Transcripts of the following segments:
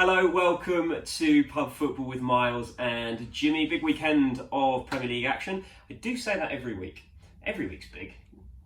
Hello, welcome to Pub Football with Miles and Jimmy. Big weekend of Premier League action. I do say that every week. Every week's big.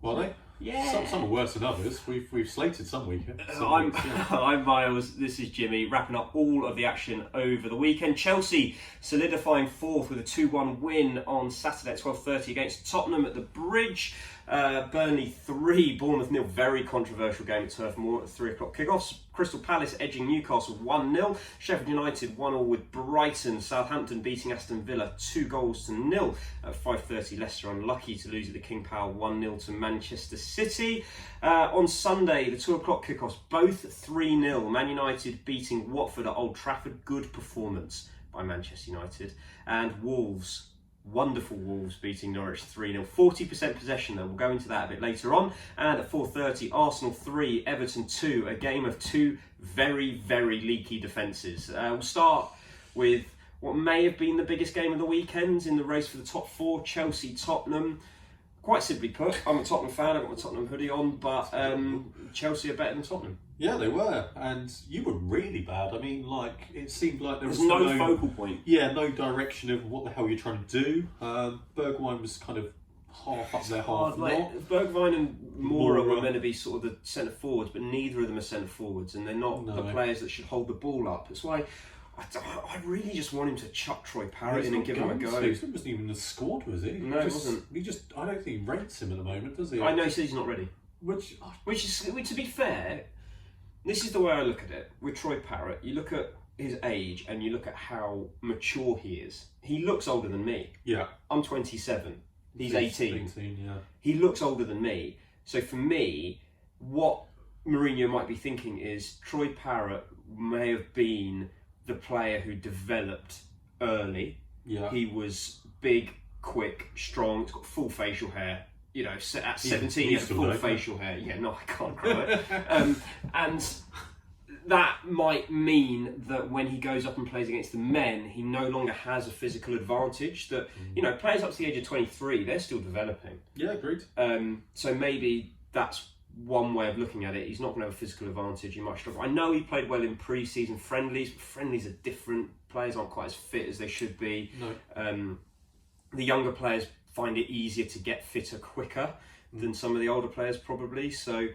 Are they? Yeah. Some are worse than others. We've slated some weekends. I'm Miles, this is Jimmy, wrapping up all of the action over the weekend. Chelsea solidifying fourth with a 2-1 win on Saturday at 12:30 against Tottenham at the Bridge. Burnley 3, Bournemouth 0. Very controversial game at Turf Moor at 3 o'clock kickoffs. Crystal Palace edging Newcastle 1-0. Sheffield United 1-1 with Brighton. Southampton beating Aston Villa 2-0 at 5:30. Leicester unlucky to lose at the King Power 1-0 to Manchester City. On Sunday, the 2 o'clock kickoffs, both 3-0. Man United beating Watford at Old Trafford. Good performance by Manchester United. And Wolves. Wonderful Wolves beating Norwich 3-0. 40% possession though, we'll go into that a bit later on. And at 4:30, Arsenal 3, Everton 2, a game of two very, very leaky defences. We'll start with what may have been the biggest game of the weekend in the race for the top four, Chelsea-Tottenham. Quite simply put, I'm a Tottenham fan, I've got my Tottenham hoodie on, but Chelsea are better than Tottenham. Yeah, they were, and you were really bad. I mean, it seemed like there was no focal point. Yeah, no direction of what the hell you're trying to do. Bergwijn was kind of half up there, half not. Bergwijn and Moura were meant to be sort of the centre forwards, but neither of them are centre forwards, and they're not the players that should hold the ball up. That's why I really just want him to chuck Troy Parrott in and give him a go. He wasn't even in the squad, was he? No, he wasn't. I don't think he rates him at the moment, does he? I know he says he's not ready. Which is, to be fair, this is the way I look at it. With Troy Parrott, you look at his age and you look at how mature he is. He looks older than me. Yeah. I'm 27. He's 18. Yeah. He looks older than me. So for me, what Mourinho might be thinking is Troy Parrott may have been the player who developed early. Yeah. He was big, quick, strong. He's got full facial hair. You know, at 17, he had full facial hair. Yeah, no, I can't grow it. And that might mean that when he goes up and plays against the men, he no longer has a physical advantage. That, you know, players up to the age of 23, they're still developing. Yeah, agreed. So maybe that's one way of looking at it. He's not going to have a physical advantage. He might struggle. I know he played well in pre-season friendlies, but friendlies are different. Players aren't quite as fit as they should be. No. The younger players find it easier to get fitter quicker than some of the older players probably. So,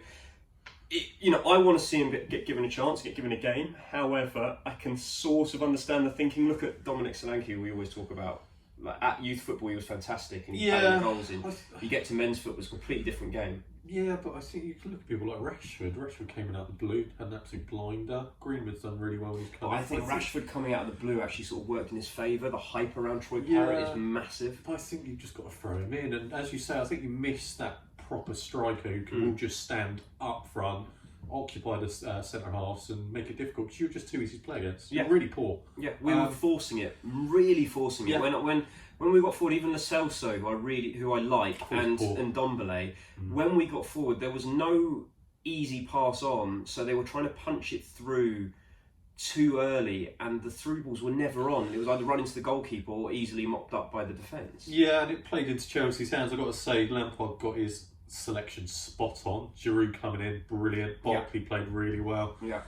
I want to see him get given a chance, get given a game. However, I can sort of understand the thinking. Look at Dominic Solanke, who we always talk about. Like, at youth football, he was fantastic and he put goals in. You get to men's football, it's a completely different game. Yeah, but I think you can look at people like Rashford. Rashford came in out of the blue, had an absolute blinder. Greenwood's done really well when he's come. I think Rashford coming out of the blue actually sort of worked in his favour. The hype around Troy Parrott is massive. I think you've just got to throw him in, and as you say, I think you miss that proper striker who can all just stand up front, occupy the centre halves, and make it difficult. Because you're just too easy to play against. You're really poor. Yeah, we were forcing it, really forcing it. When we got forward, even Lo Celso, who I like, and Ndombele, when we got forward, there was no easy pass on, so they were trying to punch it through too early, and the through balls were never on. It was either run into the goalkeeper or easily mopped up by the defence. Yeah, and it played into Chelsea's hands. I've got to say, Lampard got his selection spot on. Giroud coming in, brilliant. Barkley played really well. Yeah.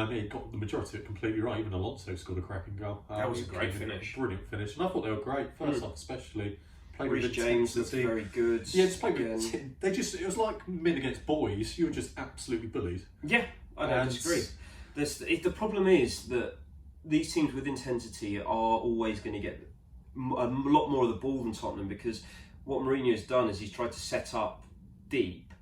He got the majority of it completely right. Even Alonso scored a cracking goal. That was a great finish. Brilliant finish. And I thought they were great. First half especially. Played Reece with James was very good. Yeah, just played with it was like men against boys. You were just absolutely bullied. Yeah, I don't disagree. The problem is that these teams with intensity are always going to get a lot more of the ball than Tottenham, because what Mourinho's done is he's tried to set up deep,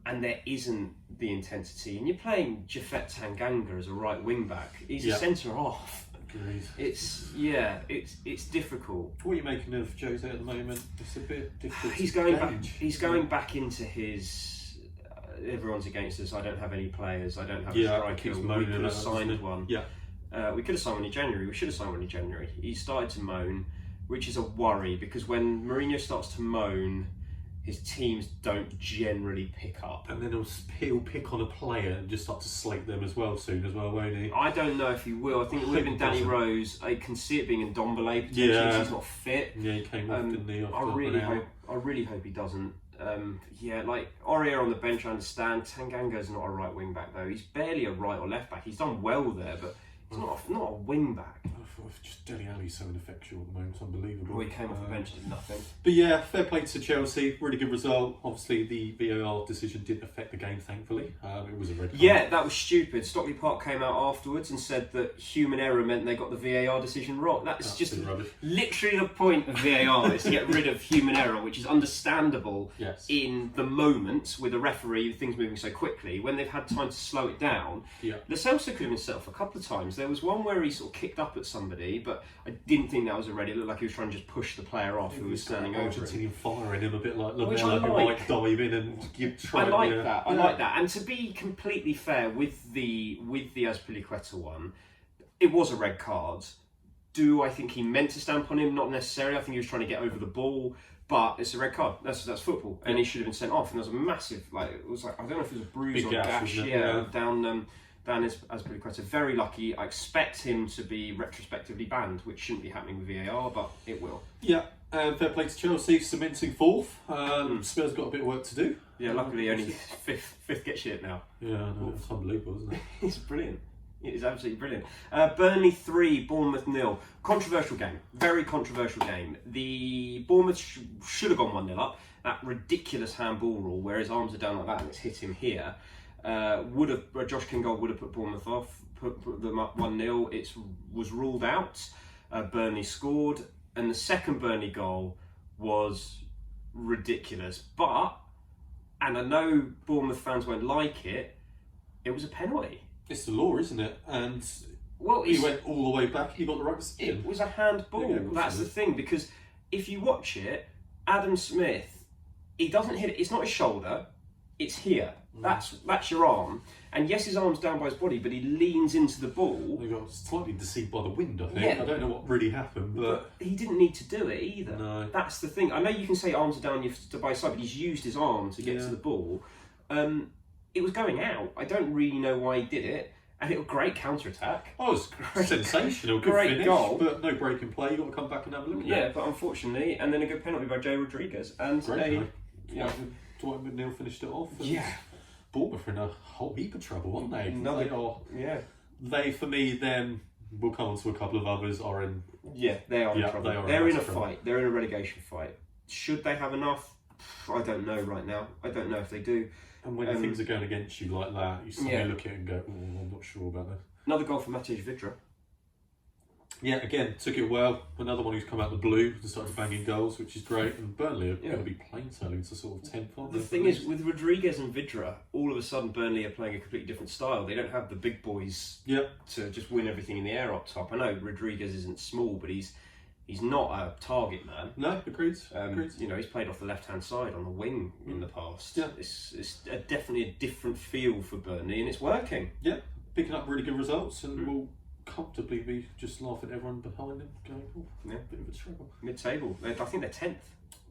and there isn't the intensity. And you're playing Japhet Tanganga as a right wing back. He's a centre half. Agreed. It's difficult. What are you making of Jose at the moment? It's a bit difficult. He's going back into his. Everyone's against us. I don't have any players. I don't have a striker. We could have signed one. Yeah. We could have signed one in January. We should have signed one in January. He started to moan, which is a worry, because when Mourinho starts to moan, his teams don't generally pick up. And then he'll pick on a player and just start to slate them as well soon as well, won't he? I don't know if he will. I think it would have been Danny Rose. I can see it being in Ndombele potentially because he's not fit. Yeah, he came off, didn't he? I really hope he doesn't. Like Aurier on the bench, I understand. Tanganga's not a right wing back though. He's barely a right or left back. He's done well there, but he's not wing back. Just Dele Alli's so ineffectual at the moment, it's unbelievable. Well, he came off the bench, did nothing. But yeah, fair play to Chelsea, really good result. Obviously the VAR decision didn't affect the game, thankfully. It was a red card. Yeah, that was stupid. Stockley Park came out afterwards and said that human error meant they got the VAR decision wrong. That's just literally the point of VAR, is to get rid of human error, which is understandable in the moment with a referee, things moving so quickly. When they've had time to slow it down, Lo Celso could have been set off a couple of times. There was one where he sort of kicked up at somebody, but I didn't think that was a red. It looked like he was trying to just push the player off who was standing over him. Argentinian firing him a bit like Lamella, who might dive in and try. I like that. I like that. And to be completely fair with the Azpilicueta one, it was a red card. Do I think he meant to stamp on him? Not necessarily. I think he was trying to get over the ball. But it's a red card. That's football, and he should have been sent off. And there was a massive, I don't know if it was a bruise or gash, down his Azpilicueta. Very lucky. I expect him to be retrospectively banned, which shouldn't be happening with VAR, but it will. Yeah, fair play to Chelsea, cementing fourth. Spurs got a bit of work to do. Yeah, luckily only fifth gets shit now. Yeah, no, it's unbelievable, isn't it? It's brilliant. It is absolutely brilliant. Burnley 3, Bournemouth 0. Controversial game. Very controversial game. The Bournemouth should have gone 1-0 up. That ridiculous handball rule, where his arms are down like that and it's hit him here, Josh King goal would have put Bournemouth off, put them up 1-0. It was ruled out. Burnley scored. And the second Burnley goal was ridiculous. But, and I know Bournemouth fans won't like it, it was a penalty. It's the law, isn't it? And he went all the way back. He got the right spin. It was a handball. Yeah, that's the thing, because if you watch it, Adam Smith, he doesn't hit it. It's not his shoulder. It's here. That's your arm. And yes, his arm's down by his body, but he leans into the ball. He got slightly deceived by the wind, I think. Yeah. I don't know what really happened, but he didn't need to do it either. No. That's the thing. I know you can say arms are down by his side, but he's used his arm to get to the ball. It was going out. I don't really know why he did it. And it was a great counter-attack. Oh, it was sensational. Good great finish, goal. But no break in play. You've got to come back and have a look at it. Yeah, but unfortunately, and then a good penalty by Jay Rodriguez. And Dwight McNeil finished it off. Bournemouth are in a whole heap of trouble, aren't they? They, for me, then, we'll come on to a couple of others, are in... Yeah, they are in trouble. They're in a fight. They're in a relegation fight. Should they have enough? I don't know right now. I don't know if they do. And when things are going against you like that, you suddenly look at it and go, I'm not sure about that. Another goal for Matej Vidra. Yeah, again, took it well. Another one who's come out the blue and started banging goals, which is great. And Burnley are going to be plain sailing to sort of 10th. The thing is, with Rodriguez and Vidra, all of a sudden Burnley are playing a completely different style. They don't have the big boys to just win everything in the air up top. I know Rodriguez isn't small, but he's not a target man. No, agreed. You know, he's played off the left-hand side on the wing in the past. Yeah. It's definitely a different feel for Burnley, and it's working. Yeah, picking up really good results, and we'll comfortably be just laughing at everyone behind them going, bit of a struggle. Mid-table. I think they're 10th.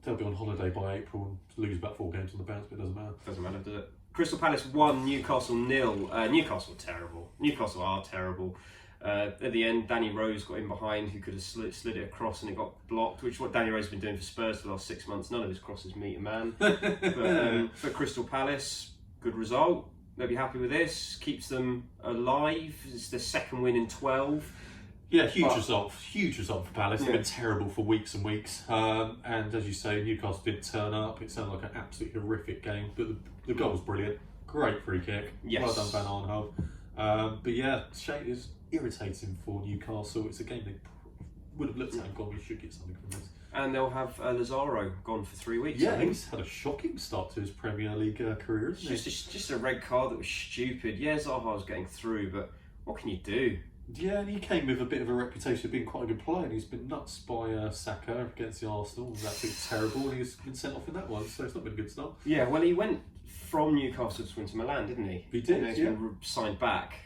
They'll be on holiday by April and lose about 4 games on the bounce, but it doesn't matter. Doesn't matter, does it? Crystal Palace 1, Newcastle 0. Newcastle are terrible. Newcastle are terrible. At the end, Danny Rose got in behind, who could have slid it across, and it got blocked, which is what Danny Rose has been doing for Spurs for the last 6 months. None of his crosses meet a man. But for Crystal Palace, good result. They'll be happy with this. Keeps them alive. It's their second win in 12. Yeah, huge result for Palace. They've been terrible for weeks and weeks. And as you say, Newcastle didn't turn up. It sounded like an absolutely horrific game, but the goal was brilliant. Great free kick. Yes. Well done, Van Arnholt. But yeah, shame is irritating for Newcastle. It's a game they would have looked at and gone, we should get something from this. And they'll have Lazaro gone for 3 weeks. Yeah, he's had a shocking start to his Premier League career, isn't he? Just a red card that was stupid. Yeah, Zaha's getting through, but what can you do? Yeah, and he came with a bit of a reputation of being quite a good player, and he's been nuts by Saka against the Arsenal. It was absolutely terrible, and he's been sent off in that one, so it's not been a good start. Yeah, well, he went from Newcastle to Inter Milan, didn't he? He did, He's been signed back.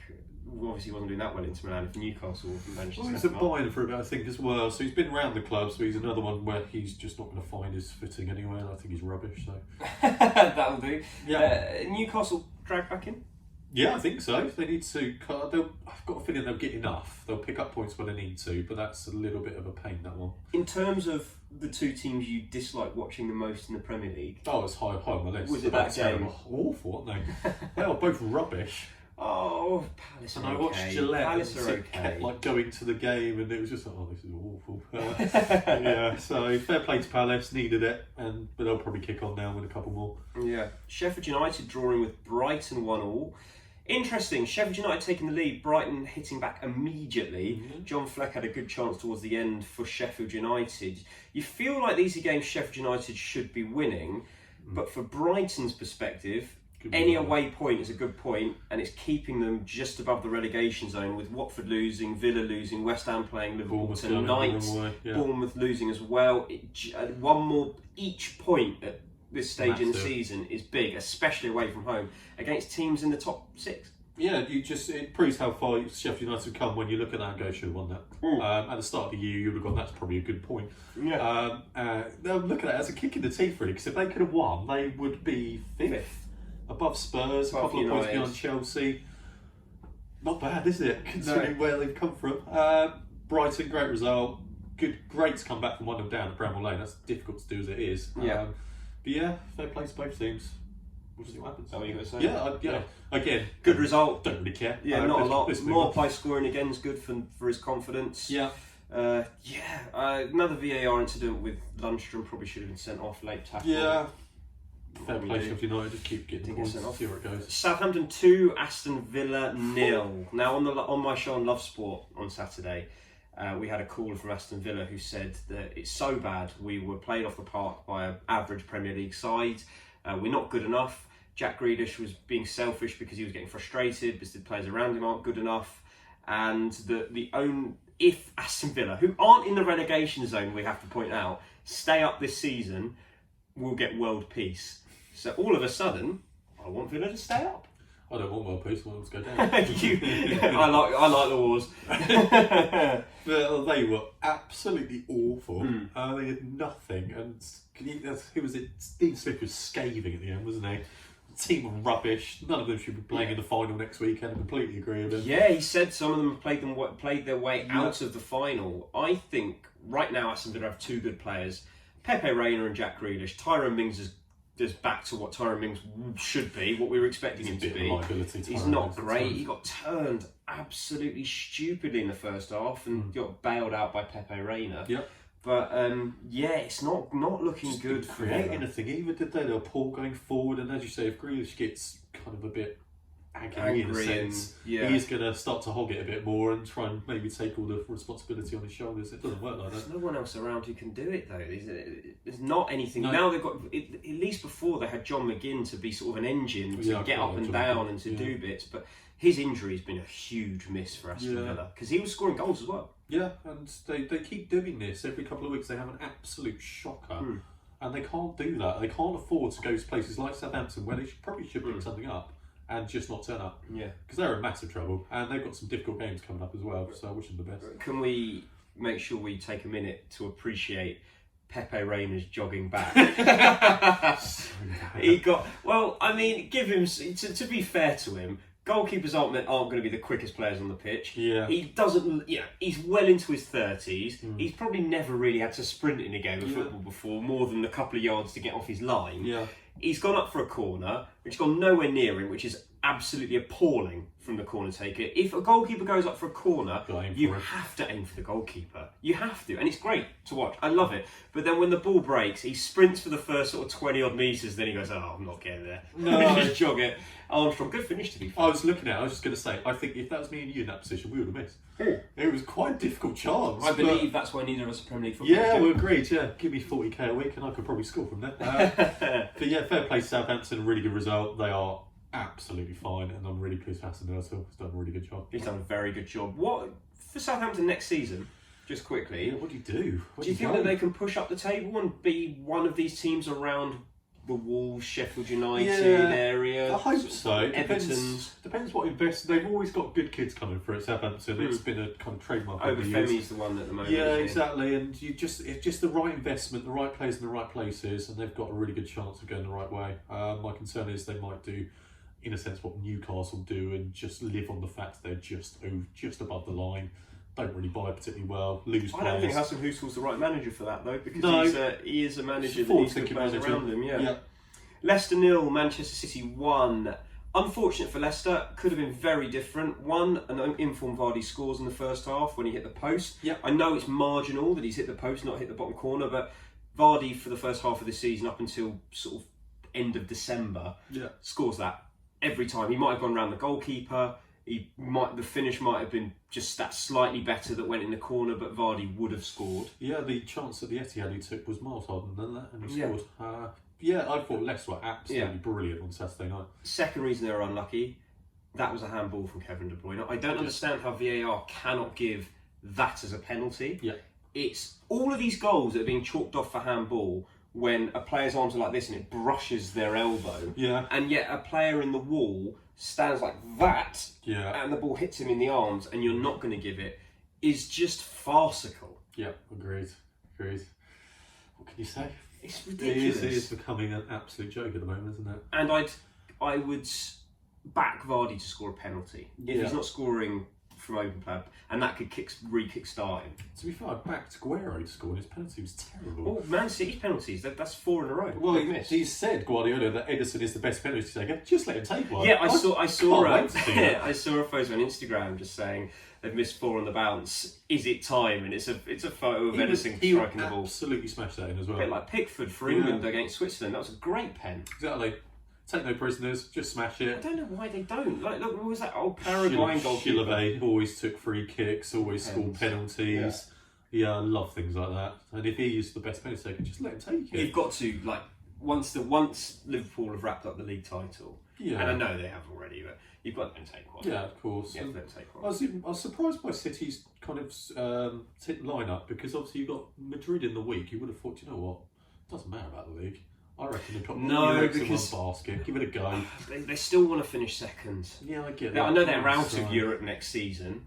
Obviously, he wasn't doing that well into Milan if Newcastle managed to he's a buy-in for a bit, I think, as well. So he's been around the club, so he's another one where he's just not going to find his footing anywhere, and I think he's rubbish. So that'll do. Yeah. Newcastle dragged back in? Yeah, I think so. They need to. I've got a feeling they'll get enough. They'll pick up points when they need to, but that's a little bit of a pain, that one. In terms of the two teams you dislike watching the most in the Premier League? Oh, it's high on my list. Was it that game? Awful, weren't they? They are both rubbish. Oh, Palace And are I watched okay. Gillette Palace and are Sid kept okay. like going to the game, and it was just like, oh, this is awful. Yeah, so fair play to Palace, needed it, but they'll probably kick on now with a couple more. Yeah. Sheffield United drawing with Brighton 1-1. Interesting, Sheffield United taking the lead, Brighton hitting back immediately. John Fleck had a good chance towards the end for Sheffield United. You feel like these are games Sheffield United should be winning, but for Brighton's perspective, any away point is a good point, and it's keeping them just above the relegation zone, with Watford losing, Villa losing, West Ham playing Liverpool tonight, Bournemouth losing as well. One more each point at this stage in the season is big, especially away from home against teams in the top 6. Yeah, it proves how far Sheffield United have come when you look at that and go, should have won that. At the start of the year, you would have gone, that's probably a good point. Yeah. They'll look at it as a kick in the teeth, really, because if they could have won, they would be fifth. Above Spurs, a couple of points behind Chelsea. Not bad, is it? Considering where they've come from. Brighton, great result. Great to come back from 1-0 down at Bramall Lane. That's difficult to do as it is. Yeah. But yeah, fair play to both teams. We'll see what happens. What you going to say? Yeah. Again, good result. Don't really care. Yeah, not a lot. More play scoring again is good for his confidence. Yeah. Another VAR incident with Lundstrom, probably should have been sent off, late tackle. Yeah. Fair play Sheffield United, just keep getting points, see where it goes. Southampton 2, Aston Villa 0. Now on my show on Love Sport on Saturday, we had a caller from Aston Villa who said that it's so bad we were played off the park by an average Premier League side. We're not good enough. Jack Grealish was being selfish because he was getting frustrated because the players around him aren't good enough. And if Aston Villa, who aren't in the relegation zone, we have to point out, stay up this season, we'll get world peace. So all of a sudden, I want Villa to stay up. I don't want world peace, I want them to go down. I like the wars. They were absolutely awful. They had nothing. And who was it? Dean Smith was scathing at the end, wasn't he? The team were rubbish. None of them should be playing in the final next weekend. I completely agree with him. Yeah, he said some of them played their way out of the final. I think right now Aston Villa have two good players. Pepe Reina and Jack Grealish. Tyrone Mings is back to what Tyrone Mings should be, what we were expecting him to be. He's not great. He got turned absolutely stupidly in the first half and got bailed out by Pepe Reina. Yep. But it's not looking just good for for create anything either, did they? They were poor going forward, and as you say, if Grealish gets kind of a bit angry in a sense, he's going to start to hog it a bit more and try and maybe take all the responsibility on his shoulders. It doesn't work like that. There's no one else around who can do it though. There's not anything. Now they've got, at least before they had John McGinn to be sort of an engine to get up and down and to do bits, but his injury has been a huge miss for Aston Villa because he was scoring goals as well. Yeah, and they keep doing this every couple of weeks. They have an absolute shocker, and they can't do that. They can't afford to go to places like Southampton where they probably should pick something up and just not turn up. Yeah, because they're in massive trouble, and they've got some difficult games coming up as well. So I wish them the best. Can we make sure we take a minute to appreciate Pepe Reina's jogging back? He got give him to be fair to him. Goalkeepers aren't going to be the quickest players on the pitch. Yeah, he doesn't. He's well into his 30s. He's probably never really had to sprint in a game of football before, more than a couple of yards to get off his line. Yeah, he's gone up for a corner, which has gone nowhere near him, which is absolutely appalling from the corner taker. If a goalkeeper goes up for a corner, you have to aim for the goalkeeper. You have to, and it's great to watch. I love it. But then when the ball breaks, he sprints for the first sort of 20 odd metres, then he goes, "Oh, I'm not getting there." No, just jog it. Armstrong, good finish to be fair. I was just going to say, I think if that was me and you in that position, we would have missed. It was quite a difficult chance. I believe that's why neither of us are Premier League football. Yeah, we agreed. Yeah, give me 40k a week and I could probably score from there. But yeah, fair play to Southampton, really good result. They are absolutely fine, and I'm really pleased with Aston Villa. He's done a really good job. He's done a very good job. What for Southampton next season? Just quickly, what do you do? Do you think that they can push up the table and be one of these teams around the Wolves, Sheffield United area? I hope so. Everton's. Depends what investment. They've always got good kids coming through at Southampton. It's been a kind of trademark. Femi's the one at the moment. Yeah, exactly. And it's just the right investment, the right players in the right places, and they've got a really good chance of going the right way. My concern is they might do, in a sense, what Newcastle do and just live on the fact they're just above the line. Don't really buy particularly well. Lose players. I don't think Hassan Hussel's the right manager for that though, because he is a manager that needs good players around him. Yeah. Leicester 0, Manchester City 1. Unfortunate for Leicester, could have been very different. One, an informed Vardy scores in the first half when he hit the post. Yeah. I know it's marginal that he's hit the post, not hit the bottom corner, but Vardy for the first half of the season up until sort of end of December scores that every time. He might have gone round the goalkeeper. The finish might have been just that slightly better that went in the corner, but Vardy would have scored. Yeah, the chance at the Etihad he took was miles harder than that, and he scored. I thought Leicester were absolutely brilliant on Saturday night. Second reason they were unlucky, that was a handball from Kevin De Bruyne. I don't understand how VAR cannot give that as a penalty. Yeah. It's all of these goals that are being chalked off for handball when a player's arms are like this and it brushes their elbow. Yeah. And yet a player in the wall stands like that and the ball hits him in the arms and you're not going to give it, is just farcical. Yeah, agreed. What can you say? It's ridiculous. It is becoming an absolute joke at the moment, isn't it? And I would back Vardy to score a penalty. If he's not scoring from open play, and that could re-kick-start him. To be fair, I backed Aguero to score, and his penalty was terrible. Oh, Man City's penalties, that's 4 in a row. Well, he said, Guardiola, that Ederson is the best penalty taker. Just let him take one. Yeah, I saw a photo on Instagram just saying they've missed 4 on the bounce. Is it time? And it's a photo of Ederson striking the ball. Absolutely smashed that in as well. A bit like Pickford for England against Switzerland. That was a great pen. Exactly. Take no prisoners, just smash it. I don't know why they don't. Like, look, what was that old Paraguayan goalkeeper? Chilave always took free kicks, always scored penalties. Yeah, I love things like that. And if he is the best penalty taker, just let him take it. You've got to, once Liverpool have wrapped up the league title, and I know they have already, but you've got to let them take one. Yeah, of course. Yeah, let them take one. I was surprised by City's kind of lineup, because obviously you've got Madrid in the week. You would have thought, you know what, it doesn't matter about the league. I reckon they've got all your eggs in one basket. Give it a go. They still want to finish second. Yeah, I get that. I know they're out of Europe next season.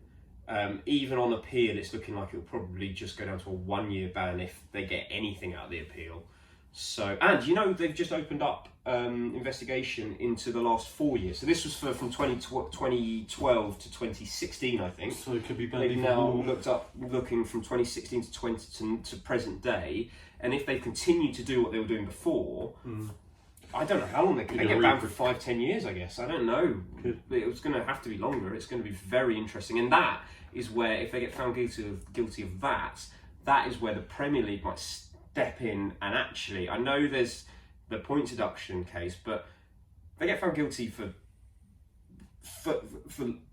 Even on appeal, it's looking like it'll probably just go down to a 1-year ban if they get anything out of the appeal. So, and they've just opened up investigation into the last 4 years. So this was from 2012 to 2016, I think. So it could be they've now looking from 2016 to 20 to present day. And if they continue to do what they were doing before, I don't know how long they get banned for 5-10 years, I guess. I don't know. It's going to have to be longer. It's going to be very interesting. And that is where, if they get found guilty of that, that is where the Premier League might step in and actually, I know there's the point deduction case, but if they get found guilty for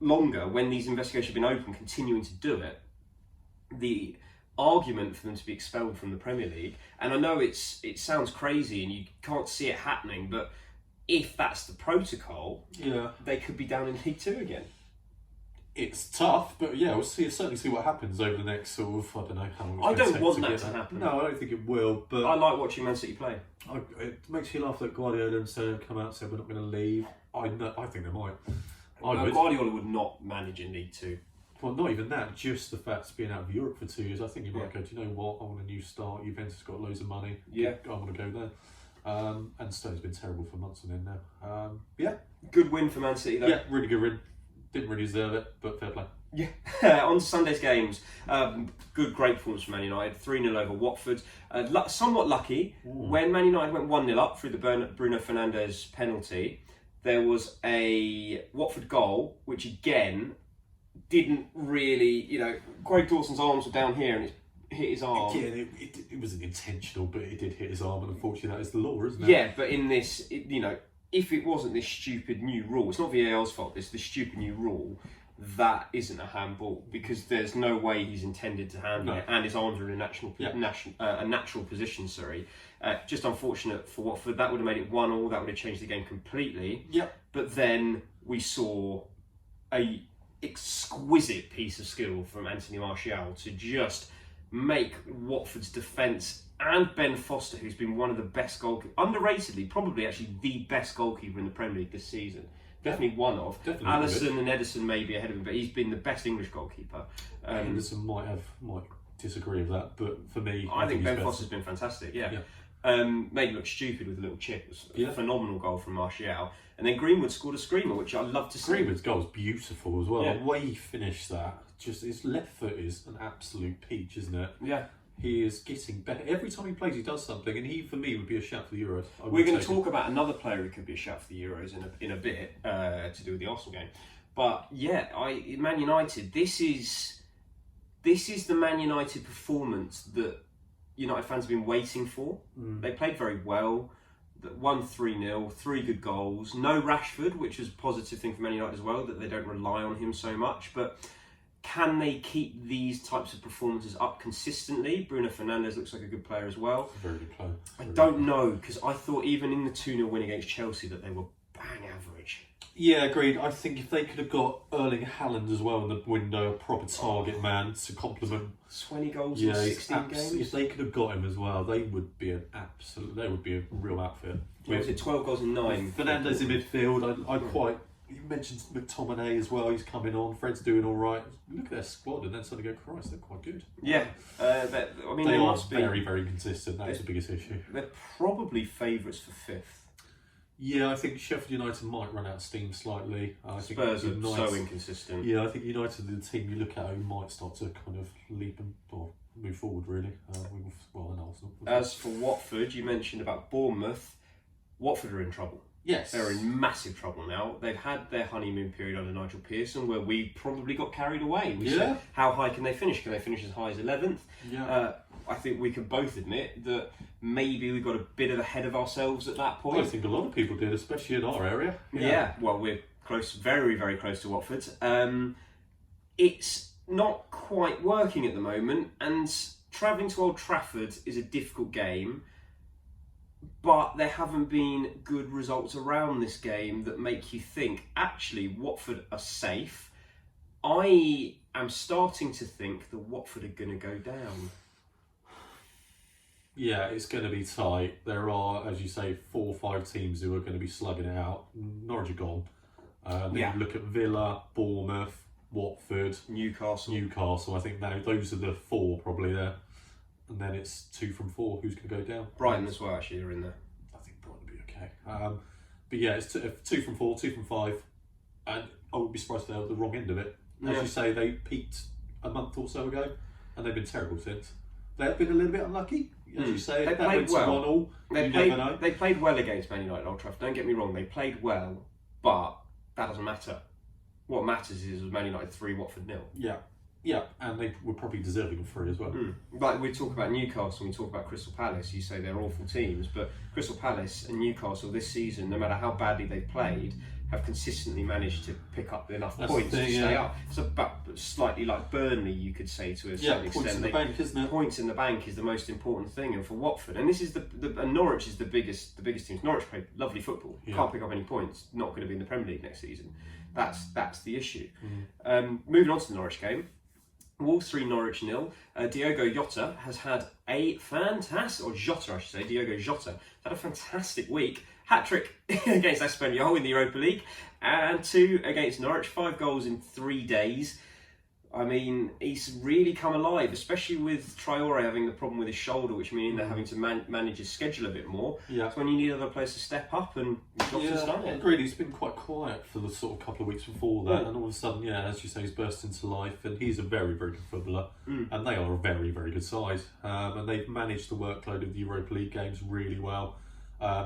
longer, when these investigations have been open, continuing to do it, the argument for them to be expelled from the Premier League, and I know it sounds crazy and you can't see it happening, but if that's the protocol, they could be down in League 2 again. It's tough, but we'll certainly see what happens over the next sort of, I don't know how long. I don't want that to happen. No, I don't think it will. But I like watching Man City play. It makes you laugh that Guardiola and come out and say we're not going to leave. I think they might. Guardiola would not manage in League 2. Well, not even that, just the fact of being out of Europe for 2 years. I think you might go, do you know what, I want a new start. Juventus got loads of money. Yeah. I want to go there. And Stone's been terrible for months on end now. Good win for Man City, though. Yeah, really good win. Didn't really deserve it, but fair play. Yeah. On to Sunday's games. Great performance from Man United. 3-0 over Watford. Somewhat lucky. When Man United went 1-0 up through the Bruno Fernandes penalty, there was a Watford goal, which again didn't really, Craig Dawson's arms were down here and it hit his arm. Yeah, it wasn't intentional, but it did hit his arm, and unfortunately that is the law, isn't it? Yeah, but in this, if it wasn't this stupid new rule, it's not VAR's fault, it's the stupid new rule, that isn't a handball, because there's no way he's intended to handle it, and his arms are in a natural position, just unfortunate for Watford. That would have made it 1-1, that would have changed the game completely. Yep. But then we saw a exquisite piece of skill from Anthony Martial to just make Watford's defence, and Ben Foster, who's been one of the best goalkeepers, underratedly, probably actually the best goalkeeper in the Premier League this season. Definitely one of. Alisson and Ederson may be ahead of him, but he's been the best English goalkeeper. Henderson might disagree with that, but for me, I think Ben Foster's been fantastic. Yeah. Made it look stupid with a little chip. It was a phenomenal goal from Martial. And then Greenwood scored a screamer, which I love to see. Greenwood's goal was beautiful as well. The way he finished that, just his left foot is an absolute peach, isn't it? Yeah. He is getting better. Every time he plays, he does something, and he, for me, would be a shout for the Euros. We're going to talk about another player who could be a shout for the Euros in a bit to do with the Arsenal game. But yeah, Man United. This is the Man United performance that United fans have been waiting for. They played very well. Won 3-0, 3 good goals. No Rashford, which was a positive thing for Man United as well, that they don't rely on him so much. But can they keep these types of performances up consistently? Bruno Fernandes looks like a good player as well. Very good player. I don't know, because I thought even in the 2-0 win against Chelsea that they were bang average. Yeah, agreed. I think if they could have got Erling Haaland as well in the window, a proper target man to complement 20 goals in 16 games. If they could have got him as well, they would be a real outfit. Was it 12 goals in 9? Fernandes in midfield. You mentioned McTominay as well. He's coming on. Fred's doing all right. Look at their squad, and then suddenly go, Christ, they're quite good. Yeah, they are very, very consistent. That's the biggest issue. They're probably favourites for 5th. Yeah, I think Sheffield United might run out of steam slightly. Spurs are so inconsistent. Yeah, I think United are the team you look at who might start to kind of leap or move forward, really. And Arsenal. As for Watford, you mentioned about Bournemouth. Watford are in trouble. Yes. They're in massive trouble now. They've had their honeymoon period under Nigel Pearson where we probably got carried away. We said, how high can they finish? Can they finish as high as 11th? Yeah. I think we can both admit that maybe we got a bit ahead of ourselves at that point. I think a lot of people did, especially in our area. Yeah, well, we're close, very, very close to Watford. It's not quite working at the moment, and travelling to Old Trafford is a difficult game, but there haven't been good results around this game that make you think, actually, Watford are safe. I am starting to think that Watford are going to go down. Yeah, it's going to be tight. There are, as you say, 4 or 5 teams who are going to be slugging it out. Norwich are gone. Then you look at Villa, Bournemouth, Watford, Newcastle. I think now those are the 4 probably there. And then it's 2 from 4 who's going to go down. Brighton as well, actually, are in there. I think Brighton will be okay. But yeah, it's 2 from 4, 2 from 5. And I would be surprised if they're at the wrong end of it. As you say, they peaked a month or so ago, and they've been terrible since. They've been a little bit unlucky, as you say. They played well. They played well against Man United at Old Trafford. Don't get me wrong, they played well, but that doesn't matter. What matters is Man United 3, Watford 0. Yeah, and they were probably deserving of 3 as well. Like we talk about Newcastle, we talk about Crystal Palace, you say they're awful teams, but Crystal Palace and Newcastle this season, no matter how badly they've played, have consistently managed to pick up enough points to stay up. It's about slightly like Burnley, you could say, to a certain extent. Points in the bank, isn't it? Points in the bank is the most important thing, and for Watford, and this is and Norwich is the biggest team. Norwich play lovely football, can't pick up any points, not going to be in the Premier League next season. That's the issue. Moving on to the Norwich game. Wolves 3, Norwich 0. Diogo Jota has had a fantastic, or Jota I should say, Diogo Jota had a fantastic week. Hat-trick against Espanyol in the Europa League, and 2 against Norwich, 5 goals in 3 days. I mean, he's really come alive, especially with Traore having the problem with his shoulder, which means they're having to manage his schedule a bit more. Yeah. It's when you need other players to step up, and Jota's done it. Agreed. He's been quite quiet for the sort of couple of weeks before that, and all of a sudden, as you say, he's burst into life, and he's a very, very good footballer, and they are a very, very good side, and they've managed the workload of the Europa League games really well.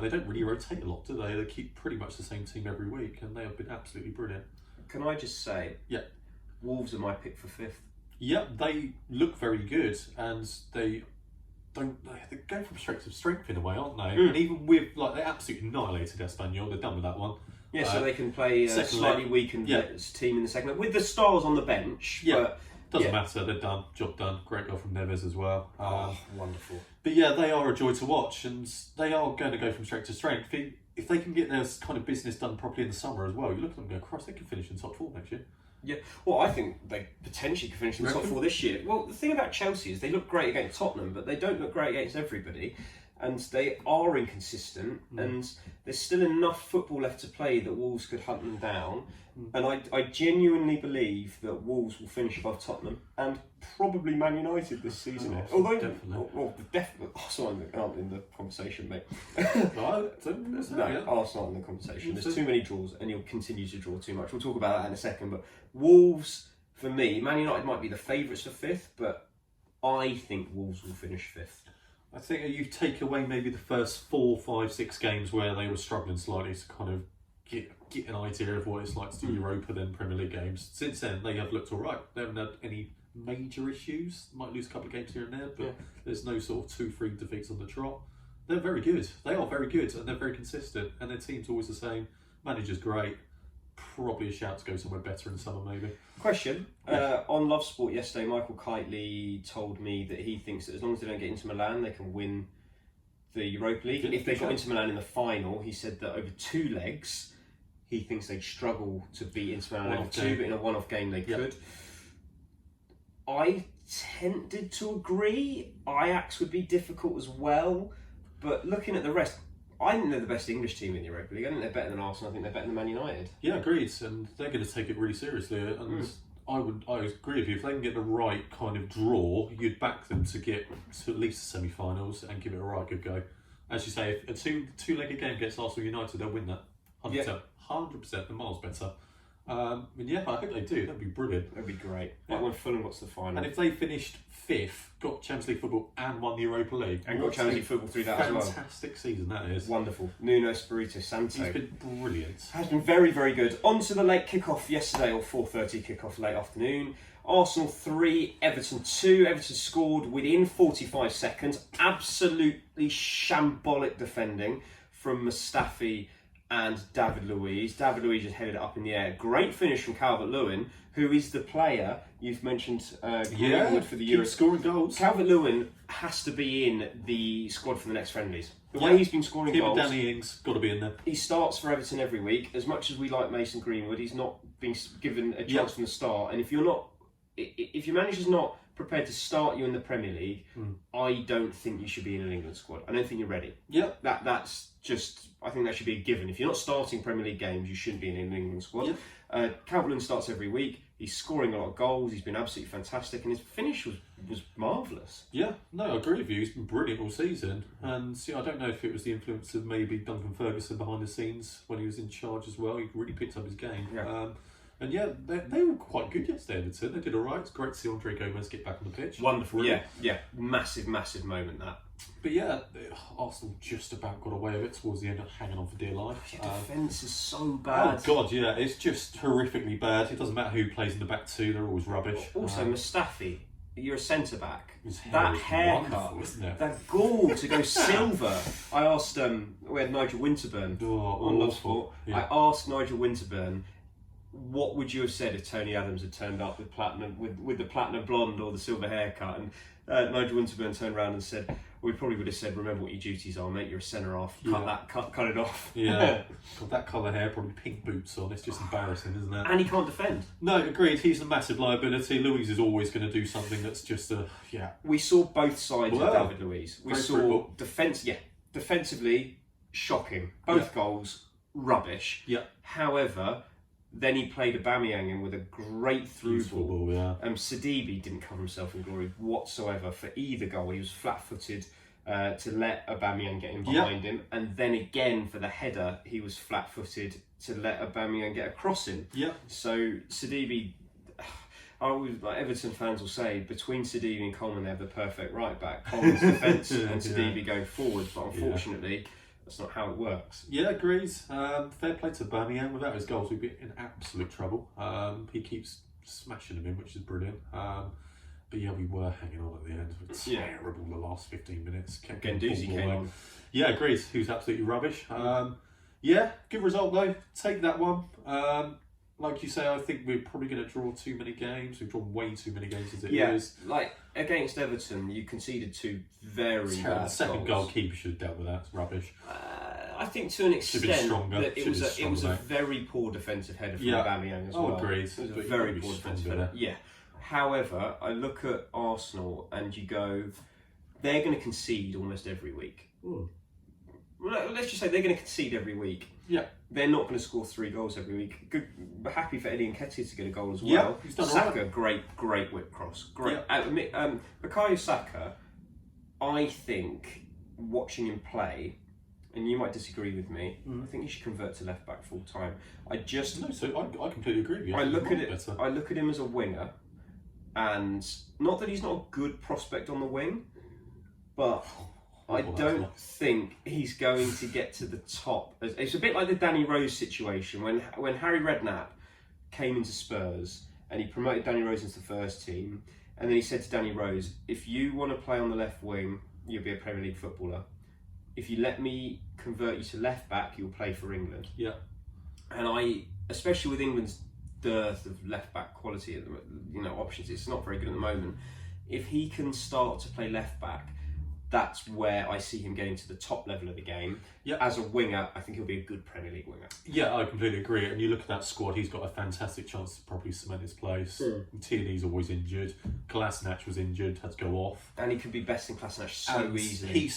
They don't really rotate a lot, do they? They keep pretty much the same team every week, and they have been absolutely brilliant. Can I just say, Wolves are my pick for 5th. Yeah, they look very good, and they go from strength to strength in a way, aren't they? And even with they absolutely annihilated Espanyol. They're done with that one. Yeah, so they can play a slightly weakened team in the second leg with the stars on the bench. Yeah. But doesn't matter, they're done, job done. Great goal from Neves as well. Wonderful. But yeah, they are a joy to watch, and they are going to go from strength to strength. If they can get their kind of business done properly in the summer as well, you look at them and go, Christ, they could finish in top 4 next year. Yeah, well, I think they potentially could finish in the top 4 this year. Well, the thing about Chelsea is they look great against Tottenham, but they don't look great against everybody. And they are inconsistent, and there's still enough football left to play that Wolves could hunt them down. And I genuinely believe that Wolves will finish above Tottenham and probably Man United this season. Definitely. Arsenal aren't in the conversation, mate. No, Arsenal aren't in the conversation. There's too many draws, and you'll continue to draw too much. We'll talk about that in a second. But Wolves, for me, Man United might be the favourites for 5th, but I think Wolves will finish 5th. I think you take away maybe the first 4, 5, 6 games where they were struggling slightly to kind of get an idea of what it's like to do Europa than Premier League games. Since then, they have looked all right. They haven't had any major issues. Might lose a couple of games here and there, but there's no sort of 2-3 defeats on the trot. They're very good. They are very good, and they're very consistent. And their team's always the same. Manager's great. Probably a shout to go somewhere better in summer, maybe. Question. On Love Sport yesterday, Michael Kitely told me that he thinks that as long as they don't get into Milan, they can win the Europa League. If they got into Milan in the final, he said that over 2 legs, he thinks they'd struggle to beat Inter Milan over 2, but in a one-off game they could. I tended to agree. Ajax would be difficult as well, but looking at the rest, I think they're the best English team in the Europa League. I think they're better than Arsenal. I think they're better than Man United. Yeah, agreed. And they're going to take it really seriously. And I agree with you. If they can get the right kind of draw, you'd back them to get to at least the semi-finals and give it a right good go. As you say, if a two-legged game against Arsenal United, they'll win that. 100%. 100%. They're miles better. I hope they do. That'd be brilliant. That'd be great. Like when Fulham got to the final. And if they finished 5th, got Champions League football and won the Europa League. And got Champions League football through that as well. Fantastic season that is. Wonderful. Nuno Espirito Santo. He's been brilliant. Has been very, very good. On to the late kick-off yesterday, or 4:30 kick-off late afternoon. Arsenal 3, Everton 2. Everton scored within 45 seconds. Absolutely shambolic defending from Mustafi and David Luiz. David Luiz just headed it up in the air. Great finish from Calvert-Lewin, who is the player you've mentioned Greenwood for the Euros. Scoring goals. Calvert-Lewin has to be in the squad for the next friendlies. The way he's been scoring goals. Danny Ings got to be in there. He starts for Everton every week. As much as we like Mason Greenwood, he's not been given a chance from the start. And if your manager's not prepared to start you in the Premier League, I don't think you should be in an England squad. I don't think you're ready. That's just, I think that should be a given. If you're not starting Premier League games, you shouldn't be in an England squad. Calvert-Lewin starts every week. He's scoring a lot of goals. He's been absolutely fantastic, and his finish was marvellous. Yeah, no, I agree with you. He's been brilliant all season. And I don't know if it was the influence of maybe Duncan Ferguson behind the scenes when he was in charge as well. He really picked up his game. They were quite good yesterday, Everton. They did all right. It's great to see Andre Gomez get back on the pitch. Wonderful, yeah. Massive moment, that. But Arsenal just about got away with it towards the end, hanging on for dear life. Your defence is so bad. Oh, God, yeah. It's just horrifically bad. It doesn't matter who plays in the back two. They're always rubbish. Also, Mustafi, you're a centre-back. That haircut, isn't that gall to go silver. I asked, we had Nigel Winterburn on Love Sport. I asked Nigel Winterburn, what would you have said if Tony Adams had turned up with platinum, with the platinum blonde or the silver haircut? And Nigel Winterburn turned around and said, we probably would have said, remember what your duties are, mate. You're a centre half. Cut it off. Yeah. Got that colour hair, probably pink boots on. It's just embarrassing, isn't it? And he can't defend. No, agreed. He's a massive liability. Luiz is always going to do something that's just We saw both sides of David Luiz. We saw defensively shocking. Both goals rubbish. Yeah. However, then he played Aubameyang in with a great through ball. Sidibe didn't cover himself in glory whatsoever for either goal. He was flat-footed to let Aubameyang get in behind him, and then again for the header, he was flat-footed to let Aubameyang get across him. So Sidibe, like Everton fans will say, between Sidibe and Coleman, they have the perfect right back. Coleman's defence and Sidibe going forward, but unfortunately, that's not how it works. Yeah, agrees. Fair play to Aubameyang. Without his goals, we'd be in absolute trouble. He keeps smashing them in, which is brilliant. But we were hanging on at the end. It was terrible the last 15 minutes. Guendouzi came on. Yeah, agrees. Who's absolutely rubbish. Good result though. Take that one. Like you say, I think we're probably going to draw too many games. We've drawn way too many games as it is. Like against Everton, you conceded 2 very bad The second goalkeeper should have dealt with that. It's rubbish. I think to an extent that it was a very poor defensive header from Aubameyang as well. Agreed. It was a very poor defensive header. Yeah. However, I look at Arsenal and you go, they're going to concede almost every week. Let's just say they're going to concede every week. They're not going to score 3 goals every week. Good, happy for Eddie Nketiah to get a goal as well. He's done Saka, great whip cross. Great. Bukayo Saka, I think, watching him play, and you might disagree with me, I think he should convert to left back full time. I completely agree with you. I look at him as a winger, and not that he's not a good prospect on the wing, but I don't think he's going to get to the top. It's a bit like the Danny Rose situation when Harry Redknapp came into Spurs and he promoted Danny Rose into the first team, and then he said to Danny Rose, if you want to play on the left wing, you'll be a Premier League footballer. If you let me convert you to left back, you'll play for England. Yeah. And especially with England's dearth of left back quality, options, it's not very good at the moment. If he can start to play left back, that's where I see him getting to the top level of the game. Yeah. As a winger, I think he'll be a good Premier League winger. Yeah, I completely agree. And you look at that squad, he's got a fantastic chance to probably cement his place. Tierney's always injured. Kolasinac was injured, had to go off. And he could be best in Kolasinac so easily.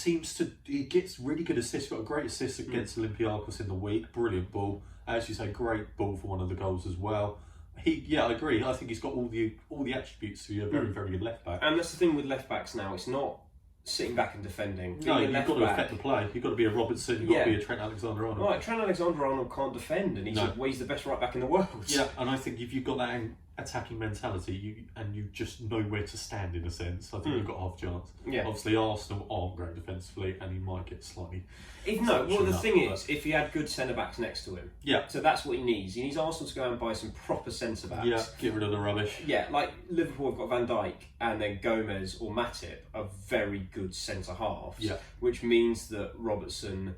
He gets really good assists. Got a great assist against Olympiacos in the week. Brilliant ball. As you say, great ball for one of the goals as well. I agree. I think he's got all the attributes to be a very, very good left back. And that's the thing with left backs now. It's not sitting back and defending. No, you've got to affect the play. You've got to be a Robertson, you've got to be a Trent Alexander-Arnold. Right, Trent Alexander-Arnold can't defend, and he's the best right back in the world. Yeah, and I think if you've got that attacking mentality, you just know where to stand in a sense, I think you've got half a chance. Yeah. Obviously, Arsenal aren't great defensively, and he might get slightly... the thing is, if he had good centre-backs next to him, so that's what he needs. He needs Arsenal to go and buy some proper centre-backs. Yeah, get rid of the rubbish. Yeah, like Liverpool have got Van Dijk, and then Gomez or Matip are very good centre-halves, which means that Robertson,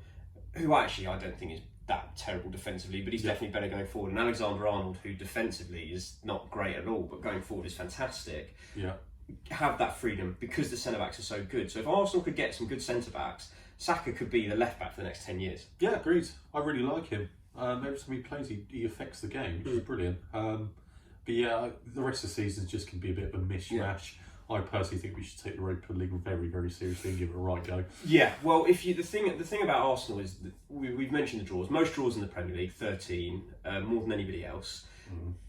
who actually I don't think is that terrible defensively, but he's definitely better going forward, and Alexander-Arnold, who defensively is not great at all, but going forward is fantastic, have that freedom because the centre-backs are so good. So if Arsenal could get some good centre-backs, Saka could be the left back for the next 10 years. Yeah, agreed. I really like him. Every time he plays, he affects the game, which is brilliant. But yeah, the rest of the season just can be a bit of a mishmash. Yeah. I personally think we should take the Europa League very, very seriously and give it a right go. Yeah, well, the thing about Arsenal is that we've mentioned the draws. Most draws in the Premier League, 13, more than anybody else.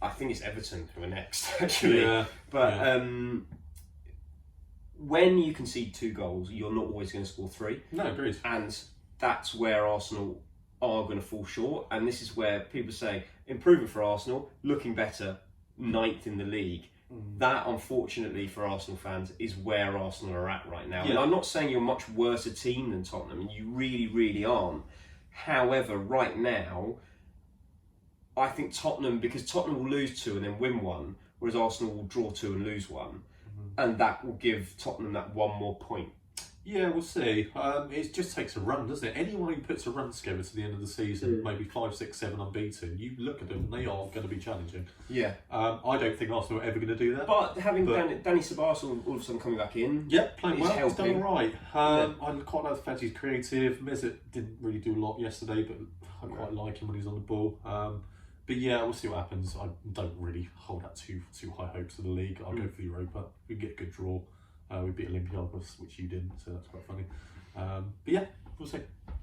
I think it's Everton who are next, actually. Yeah, but when you concede 2 goals, you're not always going to score 3. No, agreed. And that's where Arsenal are going to fall short. And this is where people say, improvement for Arsenal, looking better, 9th in the league. That, unfortunately, for Arsenal fans, is where Arsenal are at right now. Yeah. And I'm not saying you're much worse a team than Tottenham, and you really, really aren't. However, right now, I think because Tottenham will lose 2 and then win 1, whereas Arsenal will draw 2 and lose 1. And that will give Tottenham that 1 more point. Yeah, we'll see. It just takes a run, doesn't it? Anyone who puts a run together to the end of the season, maybe 5, 6, 7 unbeaten, you look at them and they are going to be challenging. Yeah. I don't think Arsenal are ever going to do that. But having Danny Ceballos all of a sudden coming back in, playing well, he's done all right. I quite like the fact he's creative. Mesut didn't really do a lot yesterday, but I quite like him when he's on the ball. But yeah, we'll see what happens. I don't really hold out too high hopes of the league. I'll go for Europa. We get a good draw. We beat Olympiacos, which you didn't, so that's quite funny. But yeah, we'll see.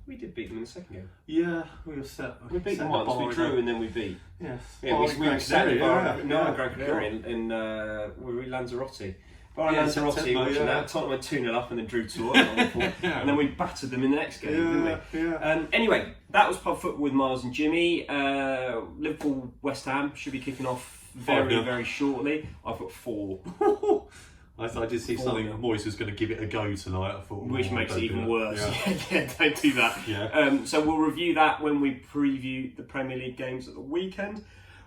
We did beat them in the second game. Yeah, we were set. We beat them once, we drew, and then we beat. Yes. Yeah, we were set Gran Canaria in Lanzarote. Lanzarote, watching that. Tottenham went 2-0 up and then drew 2 and then we battered them in the next game, didn't we? Yeah. Anyway, that was Pub Football with Miles and Jimmy. Liverpool West Ham should be kicking off very, very shortly. I've got 4. I did see something that Moyes was going to give it a go tonight. I thought, which makes it even worse. Yeah, don't do that. Yeah. So we'll review that when we preview the Premier League games at the weekend.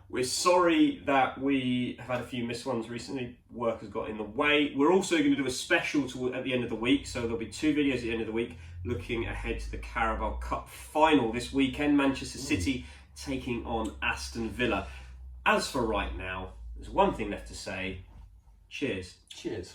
We're sorry that we have had a few missed ones recently. Work has got in the way. We're also going to do a special at the end of the week. So there'll be 2 videos at the end of the week looking ahead to the Carabao Cup final this weekend. Manchester City taking on Aston Villa. As for right now, there's one thing left to say. Cheers. Cheers.